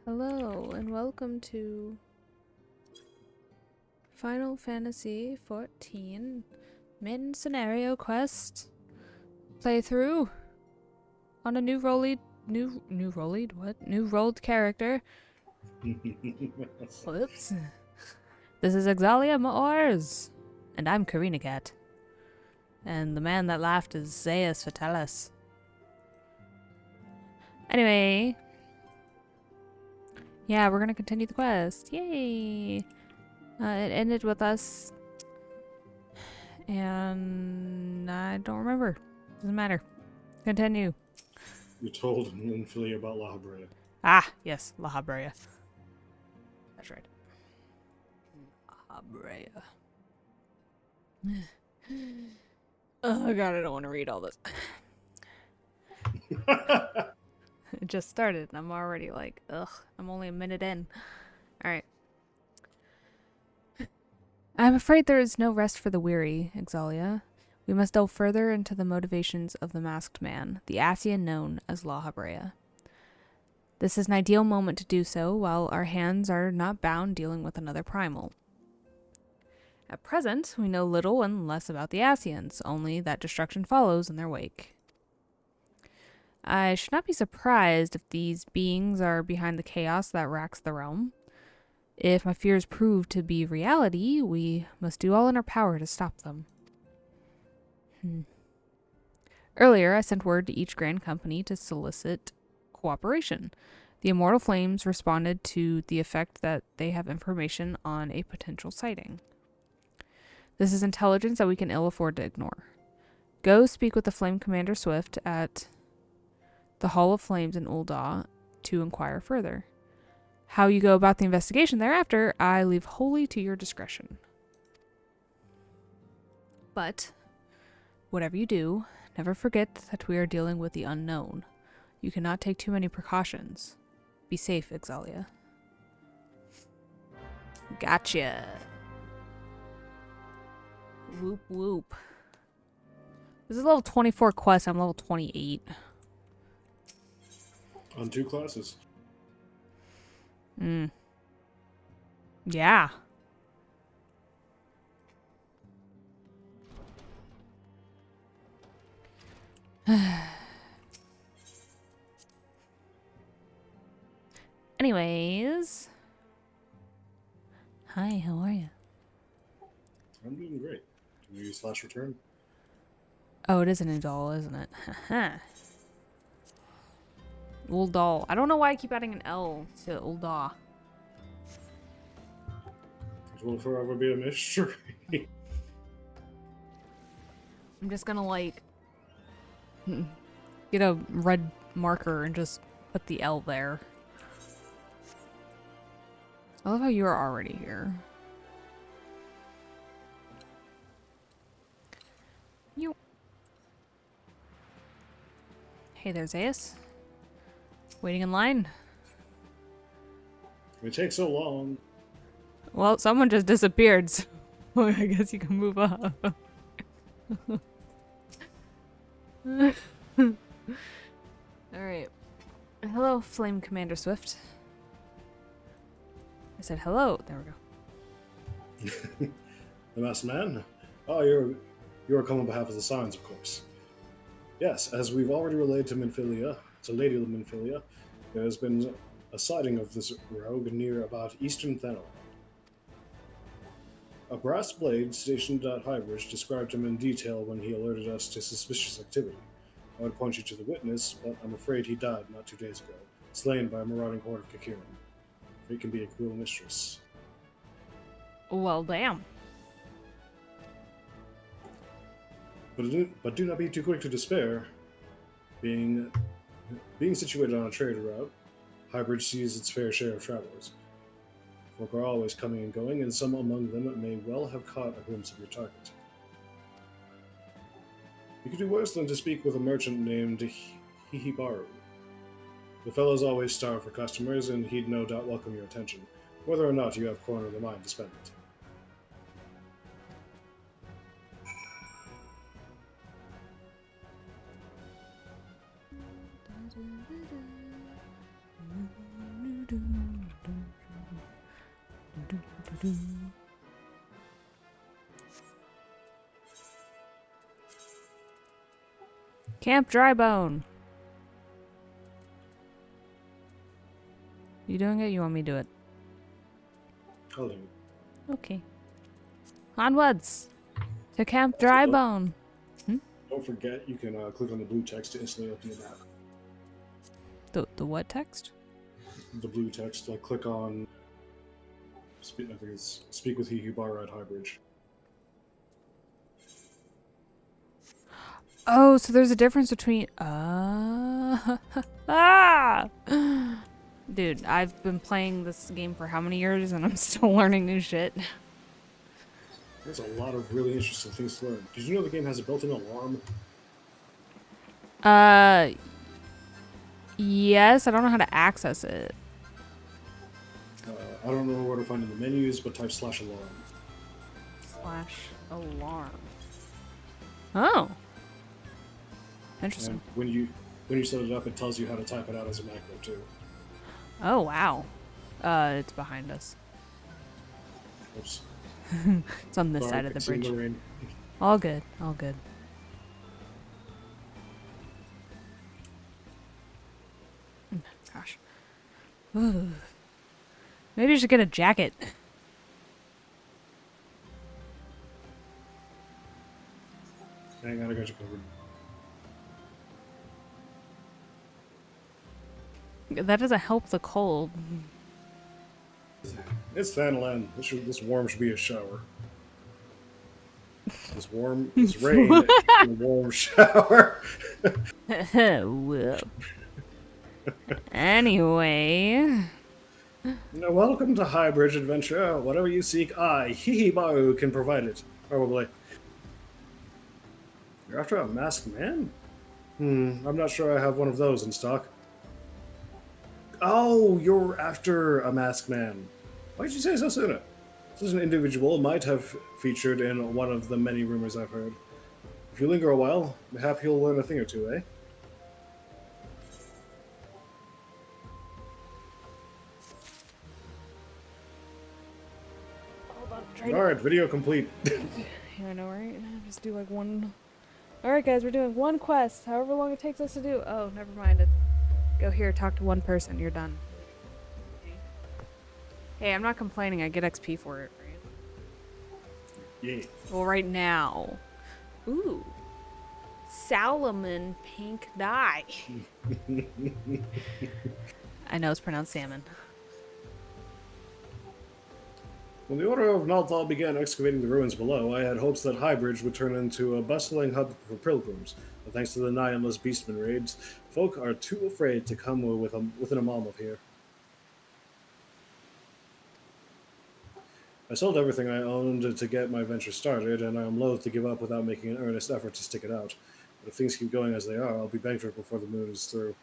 Hello and welcome to Final Fantasy XIV Main Scenario Quest playthrough on a new rolled character. Whoops. This is Xaeus Mhigo, and I'm Koreina Cat. And the man that laughed is Xaeus Fatalis. Anyway, yeah, we're gonna continue the quest. Yay! It ended with us, and I don't remember. Doesn't matter. Continue. You told Nymphilia about La Habrea. Ah, yes, La Habrea. That's right. La Habrea. Oh god, I don't want to read all this. It just started, and I'm already like, ugh, I'm only a minute in. Alright. I'm afraid there is no rest for the weary, Xaeus. We must delve further into the motivations of the masked man, the Asian known as La Habrea. This is an ideal moment to do so, while our hands are not bound dealing with another primal. At present, we know little and less about the Asians, only that destruction follows in their wake. I should not be surprised if these beings are behind the chaos that racks the realm. If my fears prove to be reality, we must do all in our power to stop them. Earlier, I sent word to each Grand Company to solicit cooperation. The Immortal Flames responded to the effect that they have information on a potential sighting. This is intelligence that we can ill afford to ignore. Go speak with the Flame Commander Swift at the Hall of Flames in Ul'dah to inquire further. How you go about the investigation thereafter, I leave wholly to your discretion. But, whatever you do, never forget that we are dealing with the unknown. You cannot take too many precautions. Be safe, Xaeus. Gotcha. Whoop whoop. This is level 24 quest. I'm level 28. On 2 classes. Yeah. Anyways. Hi, how are you? I'm doing great. Can you use slash return? Oh, it is an doll, isn't it? Ul'dah. I don't know why I keep adding an L to Ul'dah. It will forever be a mystery. I'm just gonna like get a red marker and just put the L there. I love how you're already here. You. Hey there, Xaeus. Waiting in line? It takes so long. Well, someone just disappeared, so I guess you can move up. Alright. Hello, Flame Commander Swift. I said hello. There we The masked man? Oh, you're coming on behalf of the Signs, of course. Yes, as we've already relayed to Lady Nymphilia, there has been a sighting of this rogue near about Eastern Thenor. A brass blade stationed at Highbridge described him in detail when he alerted us to suspicious activity. I would point you to the witness, but I'm afraid he died not 2 days ago, slain by a marauding horde of Kakiran. It can be a cruel mistress. go. Well, damn. But do not be too quick to despair. Being situated on a trade route, Highbridge sees its fair share of travelers. Folk are always coming and going, and some among them may well have caught a glimpse of your target. You could do worse than to speak with a merchant named Hihibaru. The fellow's always starved for customers, and he'd no doubt welcome your attention, whether or not you have cornered the mind to spend it. Camp Drybone. You doing it? You want me to do it? I'll do it. Okay. Onwards to Camp Drybone. Don't forget, you can click on the blue text to instantly open the map. The what text? The blue text, like click on. I think it's speak with he who bar at Highbridge. Oh, so there's a difference between. Ah! Dude, I've been playing this game for how many years and I'm still learning new shit. There's a lot of really interesting things to learn. Did you know the game has a built-in alarm? Yes, I don't know how to access it. I don't know where to find in the menus, but type /alarm. /alarm. Oh. Interesting. And when you set it up, it tells you how to type it out as a macro too. Oh, wow. It's behind us. Oops. It's on this Sorry, side of the fixing bridge. rain. All good. All good. Gosh. Ooh. Maybe I should get a jacket. Hang on, I got you covered. That doesn't help the cold. It's Thanalan. This warm should be a shower. This rain is a warm shower. Well. Anyway. Now, welcome to Highbridge Adventure. Whatever you seek, I, Hihibaru, can provide it. Probably. You're after a masked man? I'm not sure I have one of those in stock. Oh, you're after a masked man. Why did you say so sooner? This is an individual might have featured in one of the many rumors I've heard. If you linger a while, perhaps you'll learn a thing or two, eh? Hold on. Alright, video complete. Yeah, I know, right? Just do like one. Alright, guys, we're doing one quest. However long it takes us to do. Oh, never mind. Go here, talk to one person. You're done. Hey, I'm not complaining. I get XP for it, right? Yeah. Well, right now. Ooh. Salmon pink dye. I know it's pronounced salmon. When the Order of Nalthal began excavating the ruins below, I had hopes that Highbridge would turn into a bustling hub for pilgrims. But thanks to the nigh endless beastman raids, folk are too afraid to come within a mile of here. I sold everything I owned to get my venture started, and I am loath to give up without making an earnest effort to stick it out. But if things keep going as they are, I'll be bankrupt before the moon is through.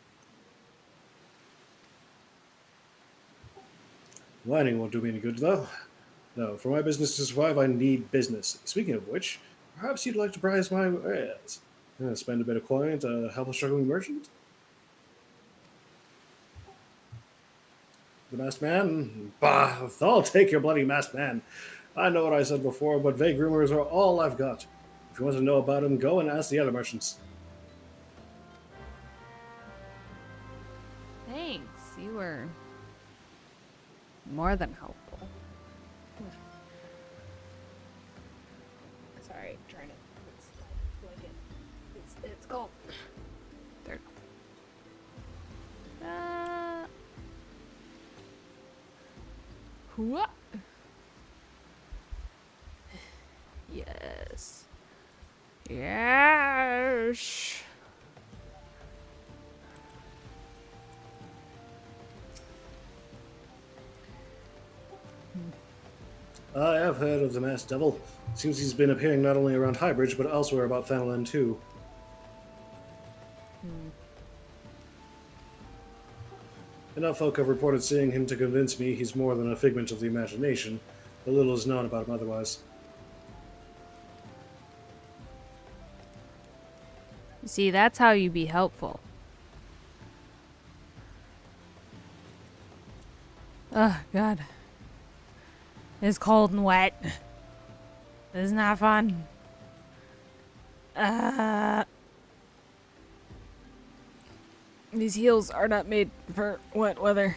Whining won't do me any good, though. No, for my business to survive, I need business. Speaking of which, perhaps you'd like to prize my wares. Spend a bit of coin to help a struggling merchant? The masked man? Bah, I'll take your bloody masked man. I know what I said before, but vague rumors are all I've got. If you want to know about him, go and ask the other merchants. Thanks. You were more than helpful. Sorry, trying to. It's cold. There. What? Yes. Yes. I have heard of the masked devil. Seems he's been appearing not only around Highbridge, but elsewhere about Thanalan too. Enough folk have reported seeing him to convince me he's more than a figment of the imagination, but little is known about him otherwise. See, that's how you be helpful. Oh, God. It's cold and wet. This is not fun. These heels are not made for wet weather.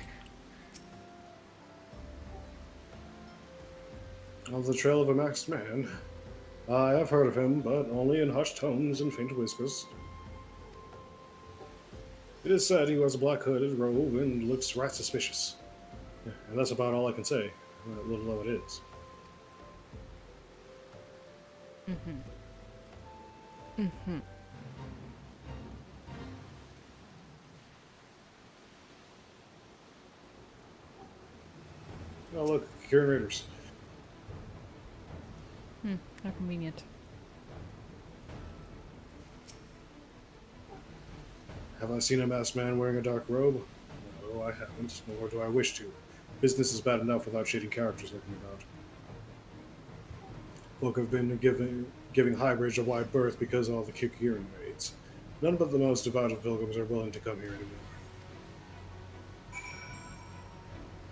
On the trail of a masked man. I have heard of him, but only in hushed tones and faint whispers. It is said he wears a black hooded robe and looks right suspicious. And that's about all I can say, little though it is. Oh, look, Kieran Raiders. How convenient. Have I seen a masked man wearing a dark robe? No, I haven't, nor do I wish to. Business is bad enough without shady characters looking about. Folk have been giving Highbridge a wide berth because of all the Kieran raids. None but the most devout of pilgrims are willing to come here anymore.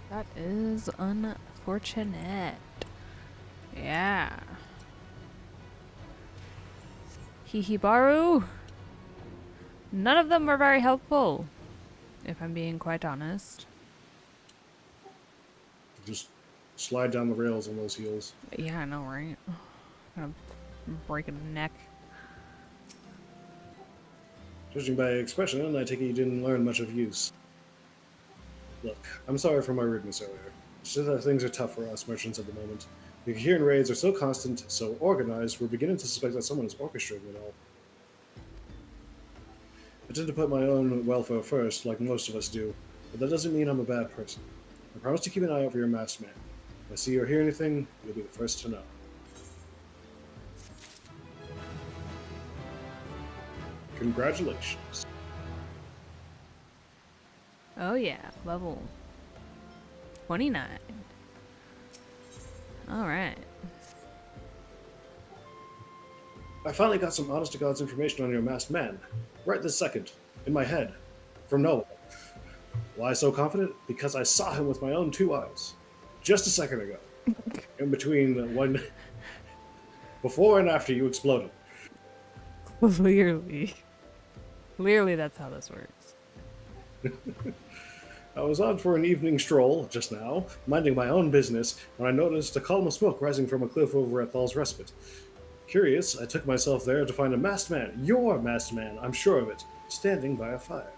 That is unfortunate. Yeah. Hihibaru. None of them were very helpful, if I'm being quite honest. Just slide down the rails on those heels. Yeah, I know, right? Gonna break a neck. Judging by your expression, I take it you didn't learn much of use. Look, I'm sorry for my rudeness earlier. It's just that things are tough for us merchants at the moment. The Kieran raids are so constant, so organized, we're beginning to suspect that someone is orchestrating it all. I tend to put my own welfare first, like most of us do, but that doesn't mean I'm a bad person. I promise to keep an eye out for your masked man. If I see or hear anything, you'll be the first to know. Congratulations. Oh yeah, level 29. Alright. I finally got some honest-to-God's information on your masked man. Right this second. In my head. From nowhere. Why so confident? Because I saw him with my own two eyes. Just a second ago. In between one... Before and after you exploded. Clearly. Clearly that's how this works. I was out for an evening stroll, just now, minding my own business, when I noticed a column of smoke rising from a cliff over at Thal's Respite. Curious, I took myself there to find a masked man, your masked man, I'm sure of it, standing by a fire.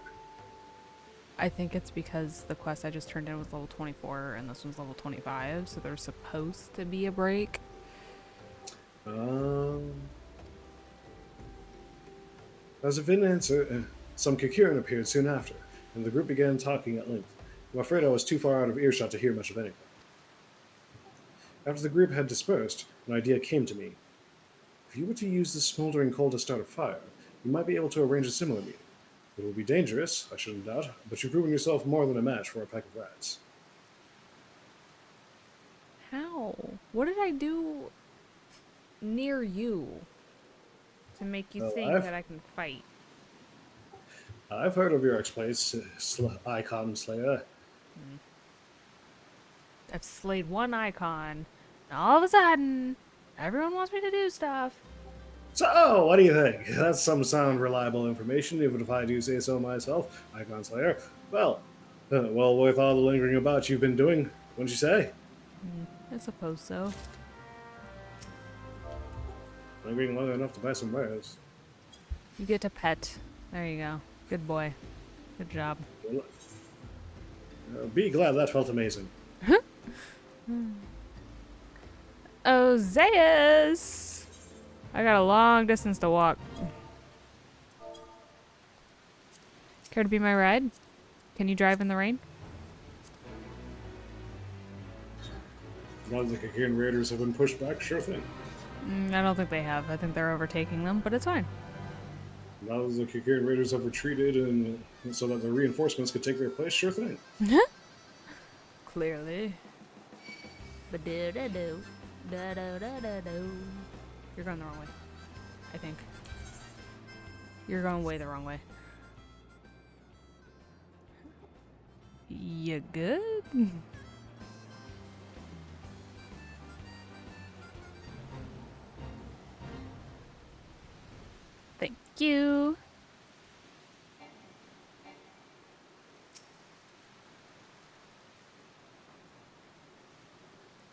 I think it's because the quest I just turned in was level 24 and this one's level 25, so there's supposed to be a break. As if in answer, some Kieran appeared soon after, and the group began talking at length. I'm afraid I was too far out of earshot to hear much of anything. After the group had dispersed, an idea came to me. If you were to use this smoldering coal to start a fire, you might be able to arrange a similar meeting. It will be dangerous, I shouldn't doubt, but you've proven yourself more than a match for a pack of rats. How? What did I do near you to make you think that I can fight? I've heard of your exploits, Icon Slayer. I've slayed one icon, and all of a sudden, everyone wants me to do stuff. So, what do you think? That's some sound reliable information, even if I do say so myself, Icon Slayer. Well, with all the lingering about you've been doing, wouldn't you say? I suppose so. Lingering long enough to buy some wares. You get to pet. There you go. Good boy. Good job. Be glad that felt amazing. Oh, Xaeus! I got a long distance to walk. Care to be my ride? Can you drive in the rain? Now that the Kieran Raiders have been pushed back, sure thing. I don't think they have. I think they're overtaking them, but it's fine. Now that the Kieran Raiders have retreated and so that the reinforcements could take their place, sure thing. Clearly. You're going the wrong way. I think. You're going way the wrong way. You good? Thank you.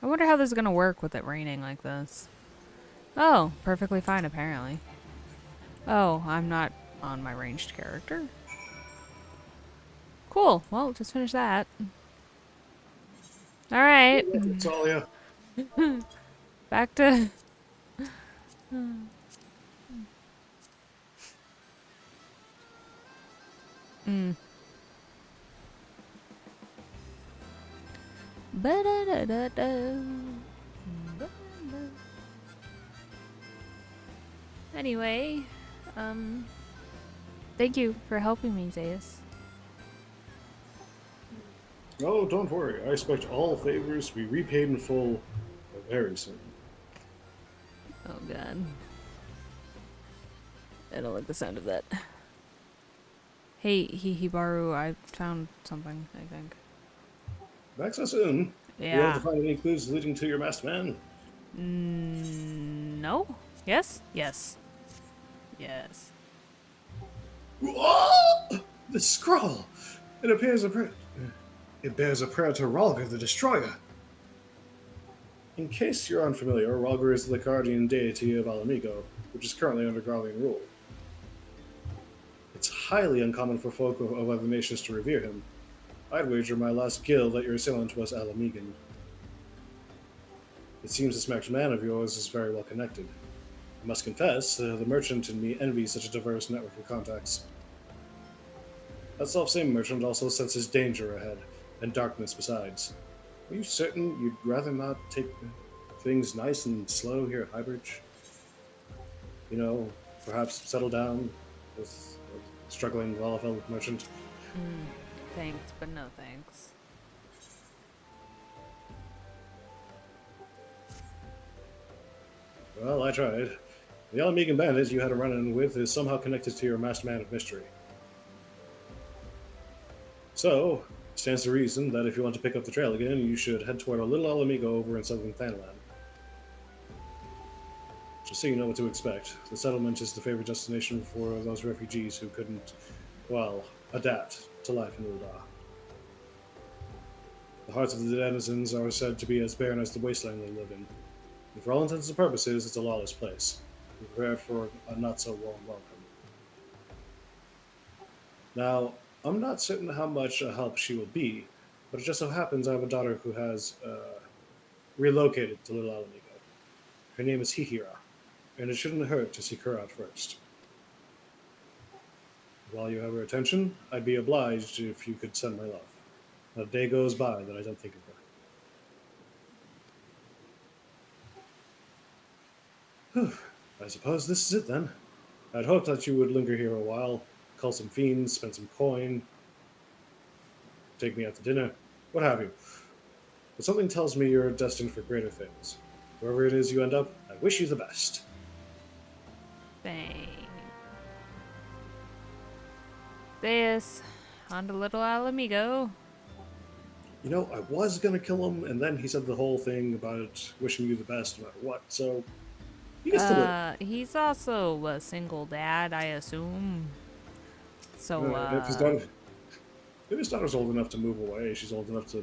I wonder how this is gonna work with it raining like this. Oh, perfectly fine apparently. Oh, I'm not on my ranged character. Cool. Well, just finish that. Alright. Talia. Back to... Mm. Ba-da-da-da-da. Anyway, thank you for helping me, Xaeus. Oh, don't worry. I expect all favors to be repaid in full very soon. Oh god. I don't like the sound of that. Hey, Hibaru, I found something, I think. Back so soon. Were you able to Yeah. find any clues leading to your masked man? No? Yes? Yes. Yes. Whoa! The scroll! It appears a prayer. It bears a prayer to Ralgar the Destroyer. In case you're unfamiliar, Ralgar is the guardian deity of Ala Mhigo, which is currently under Growling rule. It's highly uncommon for folk of other nations to revere him. I'd wager my last guild that your assailant was Ala Mhigan. It seems this masked man of yours is very well connected. I must confess, the merchant in me envies such a diverse network of contacts. That self-same merchant also senses danger ahead, and darkness besides. Are you certain you'd rather not take things nice and slow here at Highbridge? You know, perhaps settle down with a struggling Lalafell merchant? Thanks, but no thanks. Well, I tried. The Ala Mhigan bandit you had a run-in with is somehow connected to your masked man of mystery. So, stands to reason that if you want to pick up the trail again, you should head toward a Little Ala Mhigo over in southern Thanalan. Just so you know what to expect, the settlement is the favorite destination for those refugees who couldn't, well, adapt to life in Ul'dah. The hearts of the denizens are said to be as barren as the wasteland they live in, and for all intents and purposes, it's a lawless place. Be prepared for a not-so-warm welcome. Now, I'm not certain how much a help she will be, but it just so happens I have a daughter who has relocated to Little Ala Mhigo. Her name is Hihira, and it shouldn't hurt to seek her out first. While you have her attention, I'd be obliged if you could send my love. Not a day goes by that I don't think of her. Whew. I suppose this is it then. I'd hoped that you would linger here a while, call some fiends, spend some coin, take me out to dinner, what have you. But something tells me you're destined for greater things. Wherever it is you end up, I wish you the best. Thanks. Xaeus, on to Little Ala Mhigo. You know, I was gonna kill him, and then he said the whole thing about wishing you the best no matter what, so he gets to live. He's also a single dad, I assume. So, If his daughter's old enough to move away, she's old enough to.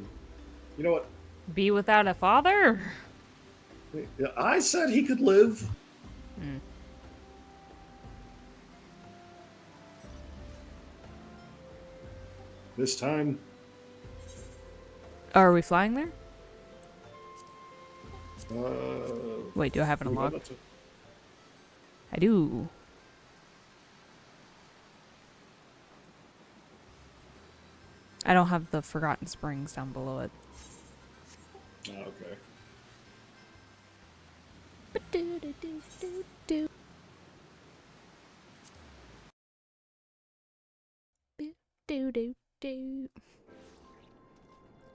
You know what? be without a father? I said he could live. This time. Oh, are we flying there? Uh, Wait, do I have an we got unlock? to- I do. I don't have the Forgotten Springs down below it. Oh, okay.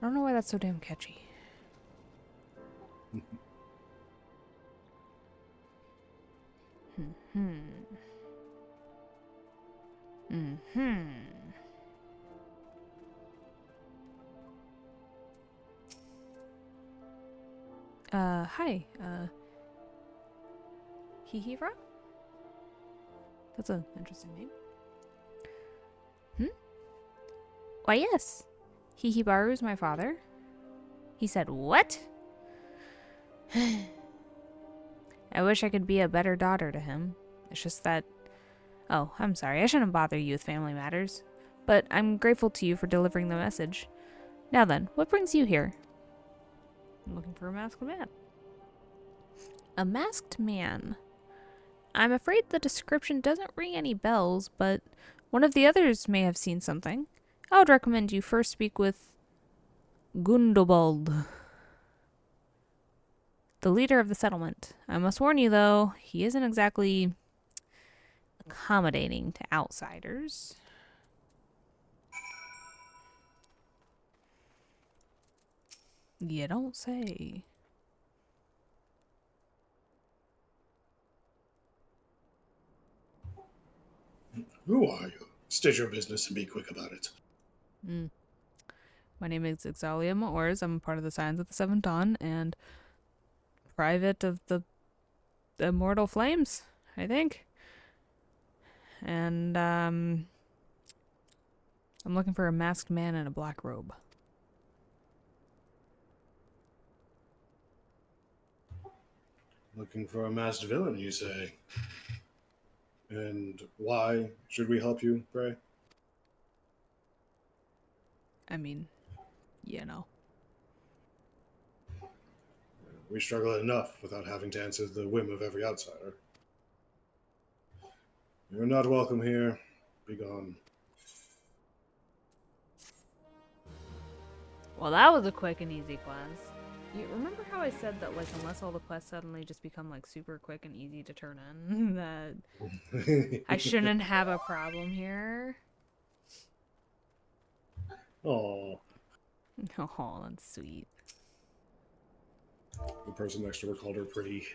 I don't know why that's so damn catchy. Hi, Hihira? That's an interesting name. Why, yes. Hihibaru is my father. He said, what? I wish I could be a better daughter to him. It's just that... Oh, I'm sorry. I shouldn't bother you with family matters. But I'm grateful to you for delivering the message. Now then, what brings you here? I'm looking for a masked man. A masked man. I'm afraid the description doesn't ring any bells, but one of the others may have seen something. I would recommend you first speak with Gundobald, the leader of the settlement. I must warn you, though, he isn't exactly accommodating to outsiders. You don't say. Who are you? State your business and be quick about it. My name is Xaeus Maors. I'm a part of the Scions of the Seventh Dawn and private of the Immortal Flames, I think. And I'm looking for a masked man in a black robe. Looking for a masked villain, you say? And why should we help you, pray? I mean, you know. We struggle enough without having to answer the whim of every outsider. You're not welcome here. Be gone. Well, that was a quick and easy quest. You remember how I said that, like, unless all the quests suddenly just become, like, super quick and easy to turn in, that I shouldn't have a problem here? Oh, Oh, that's sweet. the person next to her called her pretty.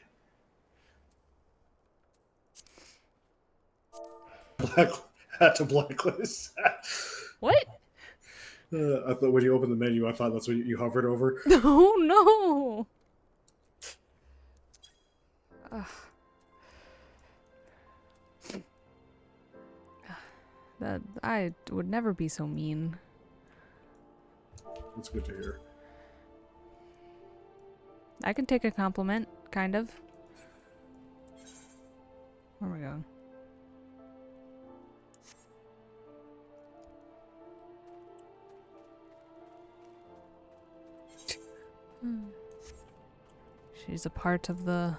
Had to blacklist. What? I thought when you opened the menu, I thought that's what you hovered over. Oh, no! Ugh. That I would never be so mean. It's good to hear. I can take a compliment, kind of. Where are we going? She's a part of the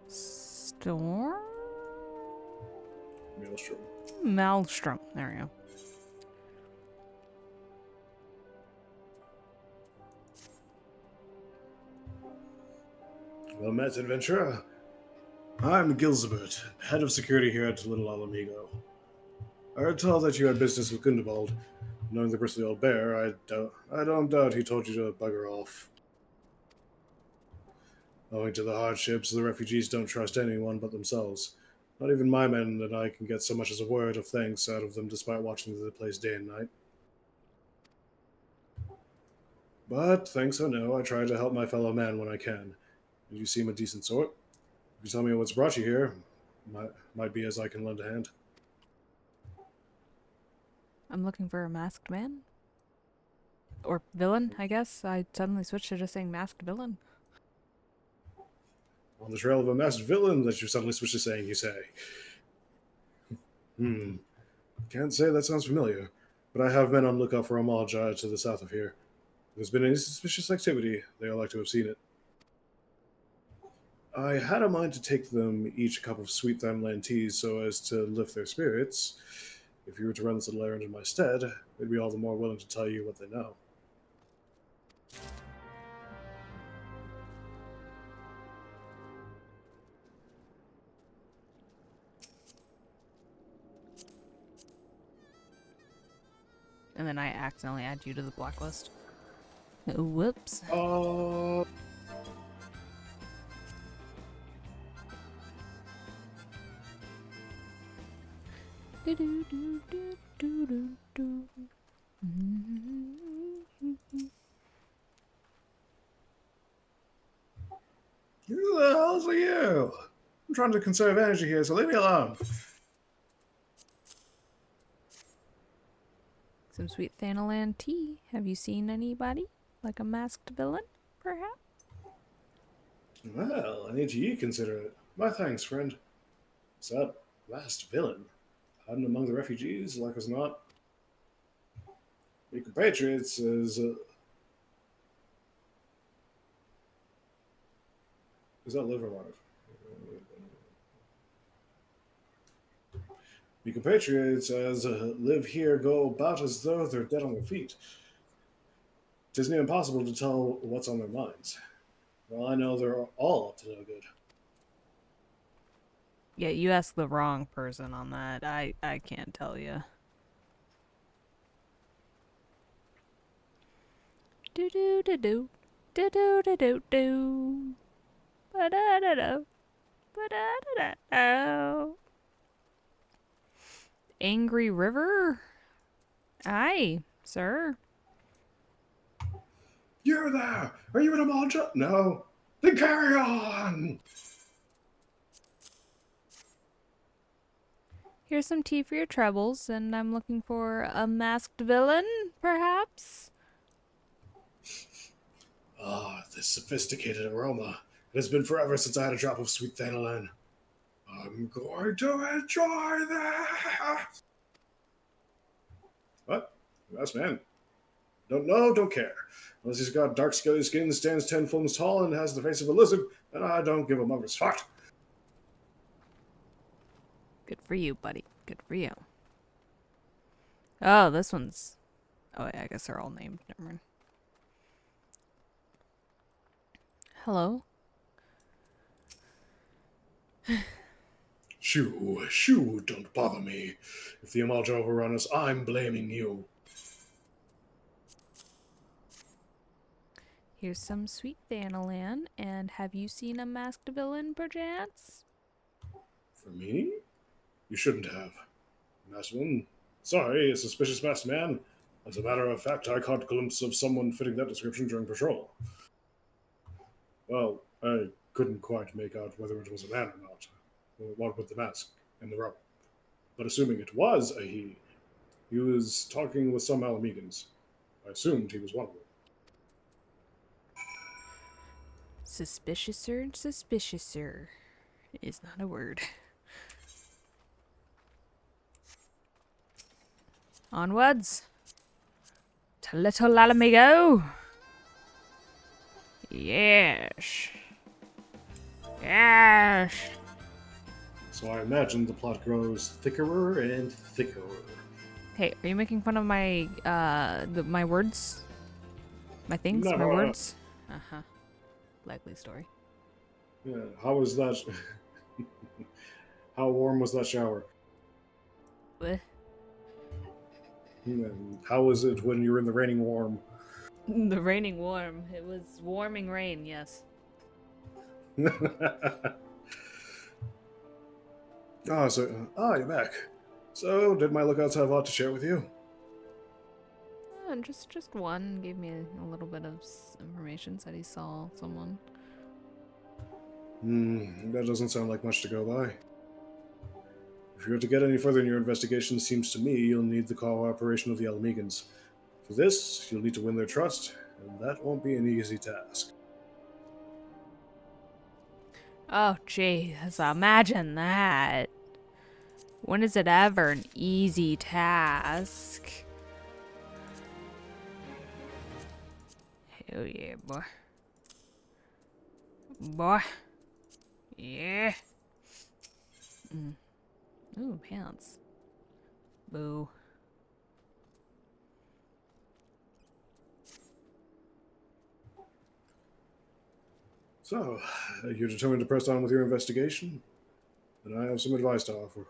storm? Maelstrom. Maelstrom. There we go. Well met, adventurer. I'm Gilzebert, head of security here at Little Ala Mhigo. I heard tell that you had business with Gundobald. Knowing the bristly old bear, I don't doubt he told you to bugger off. Owing to the hardships, the refugees don't trust anyone but themselves. Not even my men and I can get so much as a word of thanks out of them despite watching the place day and night. But, thanks or no, I try to help my fellow man when I can. And you seem a decent sort. If you tell me what's brought you here, might be as I can lend a hand. I'm looking for a masked man. Or villain, I guess. I suddenly switched to just saying masked villain. On the trail of a masked villain that you suddenly switch to saying, you say. Can't say that sounds familiar, but I have men on lookout for a Malja to the south of here. If there's been any suspicious activity, they are like to have seen it. I had a mind to take them each a cup of sweet Thamland teas so as to lift their spirits. If you were to run this little errand in my stead, they'd be all the more willing to tell you what they know. And then I accidentally add you to the blacklist. Whoops. Who the hell's are you? I'm trying to conserve energy here, so leave me alone. Some sweet Thanalan tea. Have you seen anybody? Like a masked villain, perhaps? Well, I need you to consider it. My thanks, friend. What's up? Last villain. Hiding among the refugees, like as not. Your compatriots is that live or alive? Your compatriots as live here go about as though they're dead on their feet. It isn't even possible to tell what's on their minds. Well, I know they're all up to no good. Yeah, you asked the wrong person on that. I can't tell you. Do do do do. Do do do do do. Ba da da da. Ba da da da. Angry River? Aye, sir. You're there! Are you in a mantra? No. Then carry on! Here's some tea for your troubles, and I'm looking for a masked villain, perhaps? Ah, this sophisticated aroma. It has been forever since I had a drop of sweet Thanalan. I'm going to enjoy this! What? Yes, man. Don't know, don't care. Unless he's got dark scaly skin, stands 10 films tall, and has the face of a lizard, then I don't give a mother's fuck. Good for you, buddy. Good for you. Oh, this one's... Oh, yeah, I guess they're all named. Never mind. Hello? Shoo, don't bother me. If the Amalja overrun us, I'm blaming you. Here's some sweet Thanalan, and have you seen a masked villain, perchance? For me? You shouldn't have. Masked one? Sorry, a suspicious masked man. As a matter of fact, I caught a glimpse of someone fitting that description during patrol. Well, I couldn't quite make out whether it was a man or not. What with the mask and the robe. But assuming it was a he was talking with some Ala Mhigans. I assumed he was one of them. Suspiciouser is not a word. Onwards to Little Ala Mhigo. Yes. Yes. So I imagine the plot grows thicker and thicker. Hey, are you making fun of my my words? My things? No, my words? Uh-huh. Likely story. Yeah, how was that? How warm was that shower? Bleh. And how was it when you were in the raining warm? The raining warm. It was warming rain, yes. You're back. So, did my lookouts have a lot to share with you? Just one gave me a little bit of information. Said he saw someone. That doesn't sound like much to go by. If you're to get any further in your investigation, it seems to me you'll need the cooperation of the Ala Mhigans. For this, you'll need to win their trust, and that won't be an easy task. Oh, jeez. Imagine that. When is it ever an easy task? Hell yeah, boy. Boy. Yeah. Ooh, pants. Boo. So, you're determined to press on with your investigation? Then I have some advice to offer.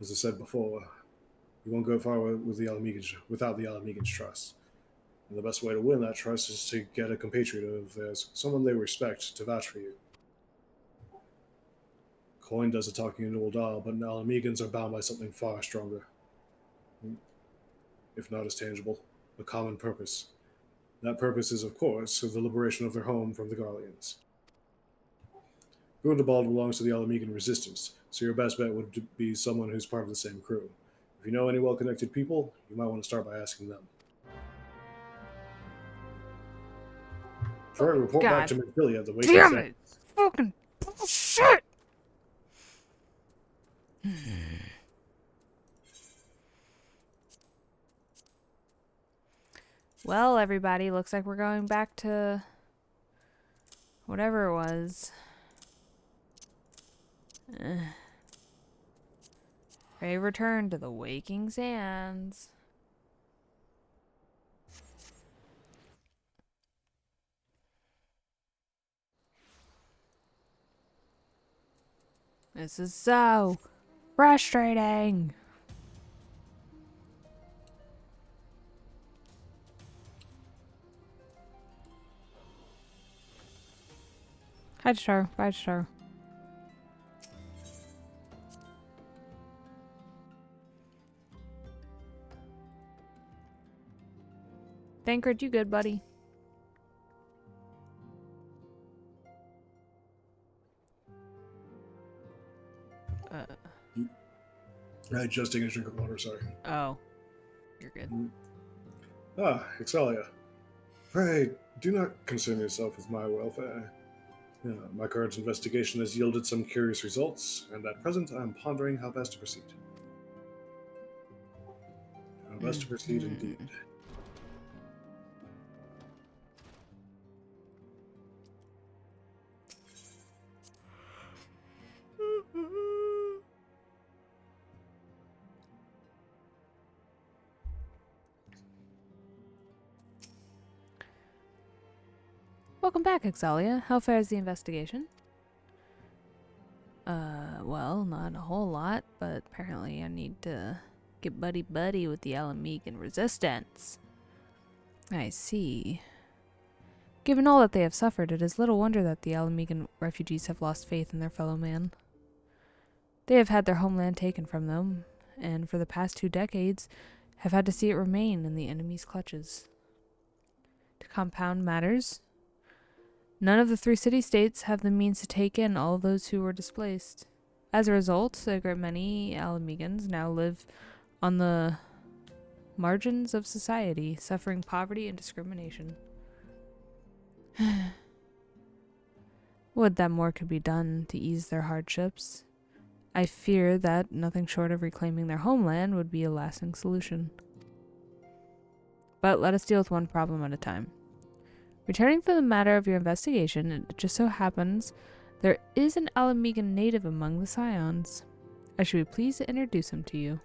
As I said before, you won't go far with the Ala Mhigans without the Ala Mhigans' trust. And the best way to win that trust is to get a compatriot of theirs, someone they respect, to vouch for you. Coin does the talking in Old Al, but Ala Mhigans are bound by something far stronger. If not as tangible, a common purpose. That purpose is, of course, the liberation of their home from the Garleans. Gundabald belongs to the Ala Mhigan resistance, so your best bet would be someone who's part of the same crew. If you know any well-connected people, you might want to start by asking them. Before I report back God to Memphilia, the wake damn it! Fucking bullshit! Well, everybody, looks like we're going back to whatever it was. Ray returned to the waking sands. This is so frustrating. Hi, Char. Bye, Char. Thancred, you good, buddy? Just taking a drink of water, sorry. Oh. You're good. Exalia. Pray, do not concern yourself with my welfare. My current investigation has yielded some curious results, and at present I am pondering how best to proceed. How best to proceed indeed. Welcome back, Exalia. How fares the investigation? Well, not a whole lot, but apparently I need to get buddy-buddy with the Ala Mhigan resistance. I see. Given all that they have suffered, it is little wonder that the Ala Mhigan refugees have lost faith in their fellow man. They have had their homeland taken from them, and for the past 2 decades have had to see it remain in the enemy's clutches. To compound matters, none of the 3 city-states have the means to take in all those who were displaced. As a result, a great many Ala Mhigans now live on the margins of society, suffering poverty and discrimination. Would that more could be done to ease their hardships. I fear that nothing short of reclaiming their homeland would be a lasting solution. But let us deal with one problem at a time. Returning to the matter of your investigation, it just so happens there is an Ala Mhigan native among the Scions. I should be pleased to introduce him to you.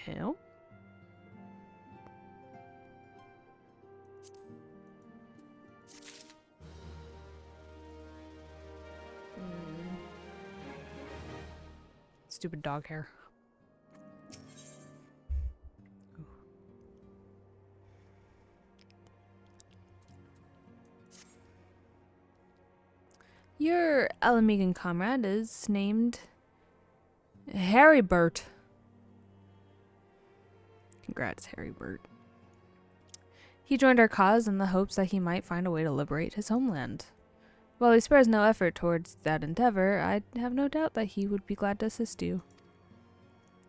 Hell? Stupid dog hair. Your Ala Mhigan comrade is named Harrybert. Congrats, Harrybert. He joined our cause in the hopes that he might find a way to liberate his homeland. While he spares no effort towards that endeavor, I have no doubt that he would be glad to assist you.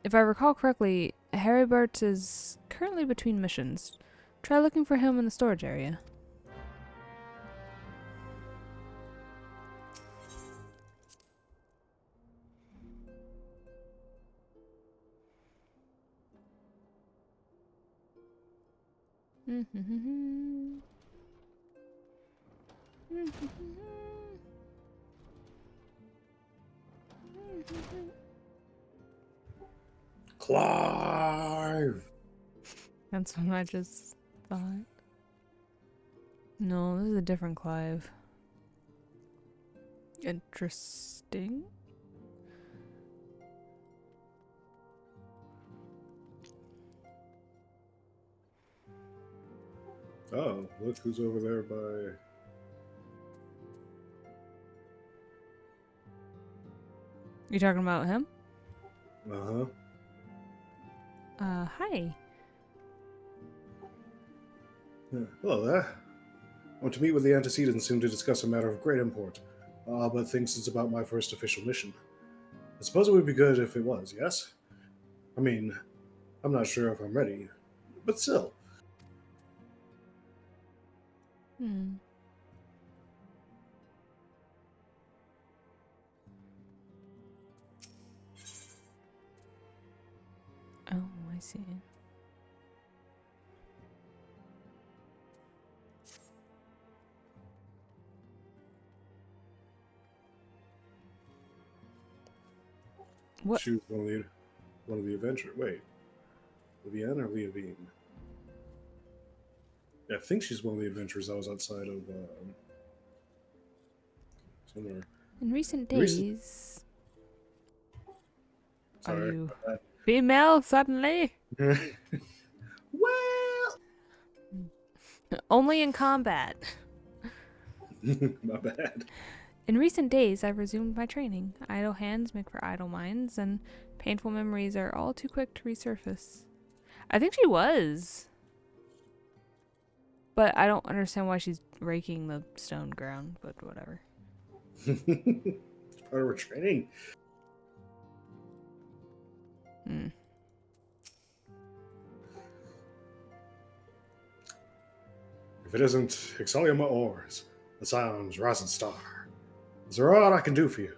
If I recall correctly, Harrybert is currently between missions. Try looking for him in the storage area. Clive! That's what I just thought. No, this is a different Clive. Interesting. Oh, look who's over there by... You talking about him? Uh-huh. Hi. Yeah. Hello there. Want to meet with the antecedents soon to discuss a matter of great import. But thinks it's about my first official mission. I suppose it would be good if it was, yes? I mean, I'm not sure if I'm ready, but still. Hmm. Oh, I see. What? She was one of the adventurers. Wait, Vivienne or Leovine? Yeah, I think she's one of the adventurers that was outside of somewhere. In recent In recent, days, are sorry, you my female suddenly? bad. Well, Only in combat. my bad. In recent days, I've resumed my training. Idle hands make for idle minds, and painful memories are all too quick to resurface. I think she was. But I don't understand why she's raking the stone ground, but whatever. It's part of her training. Hmm. If it isn't Xaeus Oars, the Scion's rising star, is there aught I can do for you?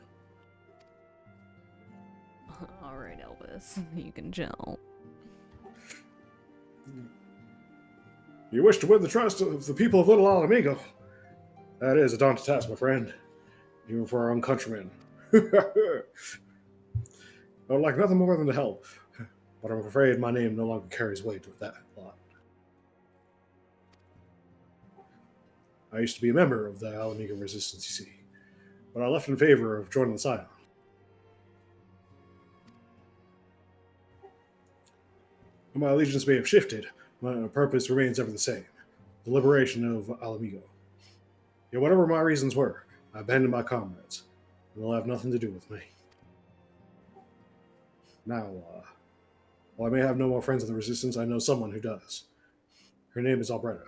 Alright, Elvis. You can chill. You wish to win the trust of the people of Little Ala Mhigo. That is a daunting task, my friend, even for our own countrymen. I would like nothing more than to help, but I'm afraid my name no longer carries weight with that lot. I used to be a member of the Ala Mhigo resistance, you see, but I left in favor of joining the Scion. My allegiance may have shifted, my purpose remains ever the same: the liberation of Ala Mhigo. Yet whatever my reasons were, I abandoned my comrades, and they'll have nothing to do with me. Now, while I may have no more friends of the Resistance, I know someone who does. Her name is Albretta,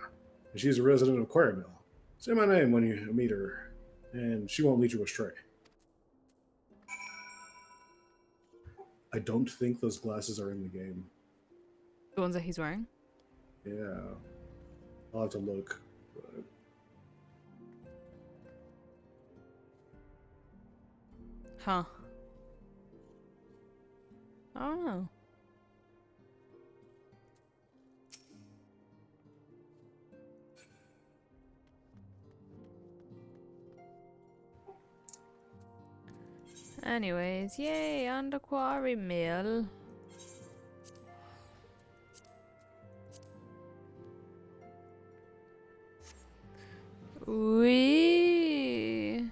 and she's a resident of Quarry Mill. Say my name when you meet her, and she won't lead you astray. I don't think those glasses are in the game. The ones that he's wearing? Yeah, I'll have to look. But... Huh. I don't know. Anyways, yay, on the quarry mill. Wee.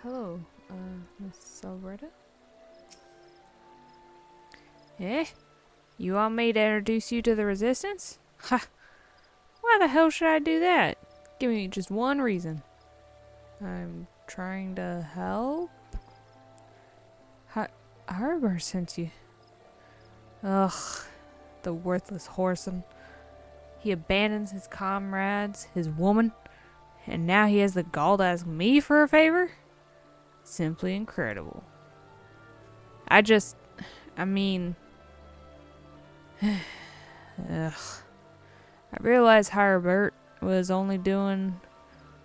Hello, Miss Alberta? Eh? You want me to introduce you to the Resistance? Ha! Why the hell should I do that? Give me just one reason. I'm trying to help? Harbor sent you. Ugh, the worthless whoreson. He abandons his comrades, his woman, and now he has the gall to ask me for a favor? Simply incredible. I mean... Ugh. I realized Herbert was only doing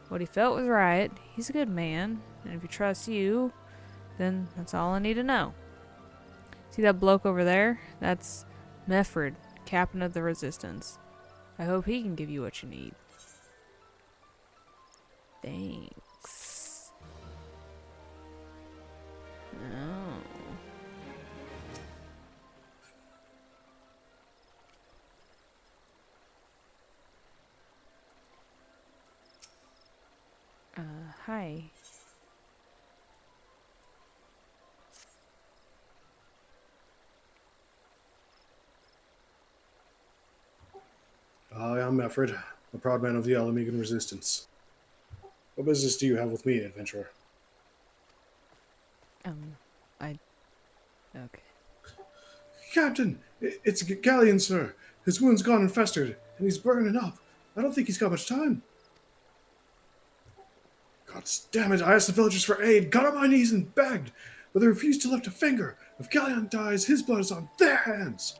what he felt was right. He's a good man, and if he trusts you, then that's all I need to know. See that bloke over there? That's Meffred, captain of the Resistance. I hope he can give you what you need. Thanks. Oh. Hi. Hi, I'm Meffred. a proud man of the Ala Mhigan resistance. What business do you have with me, adventurer? Okay. Captain, it's Galleon, sir. His wound's gone and festered, and he's burning up. I don't think he's got much time. God damn it, I asked the villagers for aid, got on my knees and begged, but they refused to lift a finger. If Galleon dies, his blood is on their hands.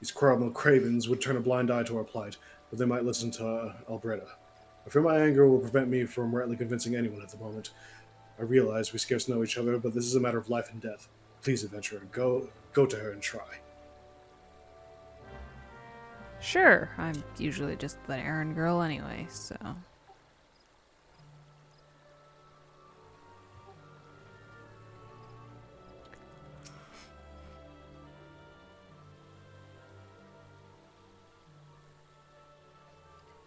These Cromwell cravens would turn a blind eye to our plight, but they might listen to Alberta. I fear my anger will prevent me from rightly convincing anyone at the moment. I realize we scarce know each other, but this is a matter of life and death. Please, adventurer, go to her and try. Sure, I'm usually just the errand girl anyway, so.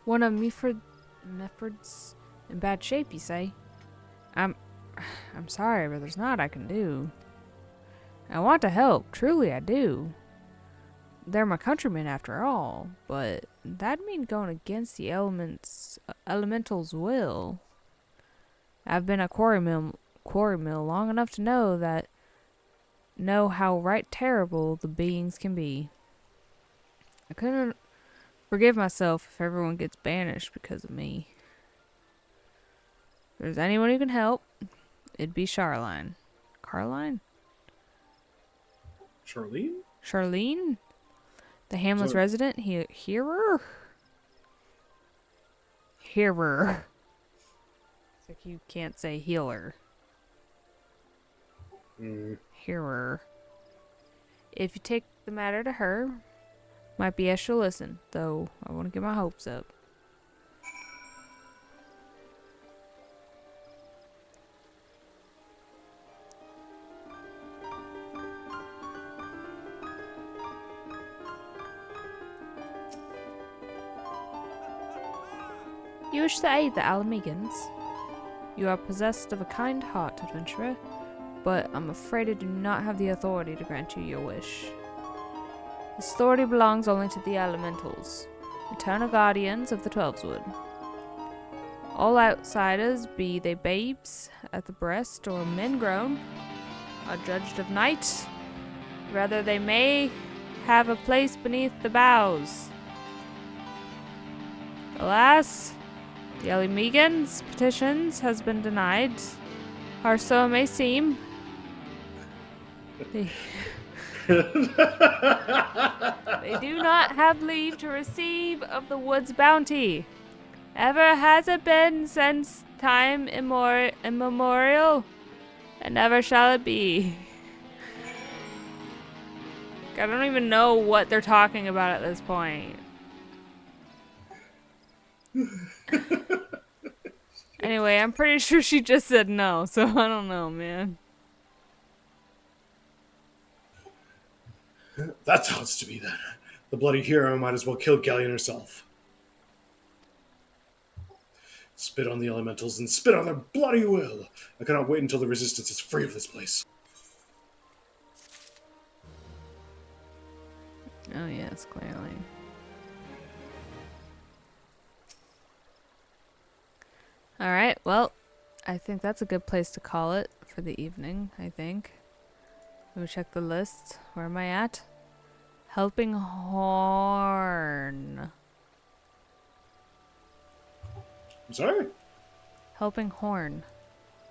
One of Mefford's in bad shape, you say? I'm sorry, but there's not I can do. I want to help, truly I do. They're my countrymen after all, but that'd mean going against the elemental's will. I've been a quarry mill long enough to know how right terrible the beings can be. I couldn't forgive myself if everyone gets banished because of me. If there's anyone who can help, it'd be Charline. Carline? Charlene? Charlene? The Hamlet's resident hearer? Hearer. It's like you can't say healer. Hearer. If you take the matter to her, might be as she'll listen, though I won't get my hopes up. You wish to aid the Ala Mhigans. You are possessed of a kind heart, adventurer, but I'm afraid I do not have the authority to grant you your wish. This authority belongs only to the elementals, eternal guardians of the Twelveswood. All outsiders, be they babes at the breast or men grown, are judged of night. Rather, they may have a place beneath the boughs. Alas, the Ala Mhigan's petitions has been denied, or so it may seem. They do not have leave to receive of the wood's bounty. Ever has it been since time immemorial, and never shall it be. I don't even know what they're talking about at this point. Anyway, I'm pretty sure she just said no, so I don't know, man. That sounds to be then. The bloody hero might as well kill Galleon herself. Spit on the elementals and spit on their bloody will. I cannot wait until the resistance is free of this place. Oh yes, clearly. Alright, well, I think that's a good place to call it for the evening, I think. Let me check the list. Where am I at? Helping Horn. I'm sorry? Helping Horn.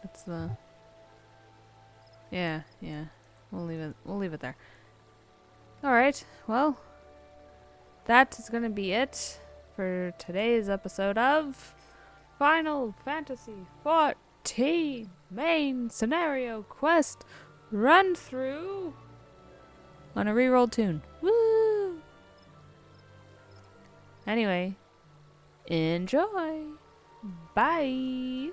That's the... Yeah. We'll leave it there. Alright, well, that is going to be it for today's episode of Final Fantasy XIV Main Scenario Quest Run Through on a reroll tune. Woo! Anyway, enjoy. Bye.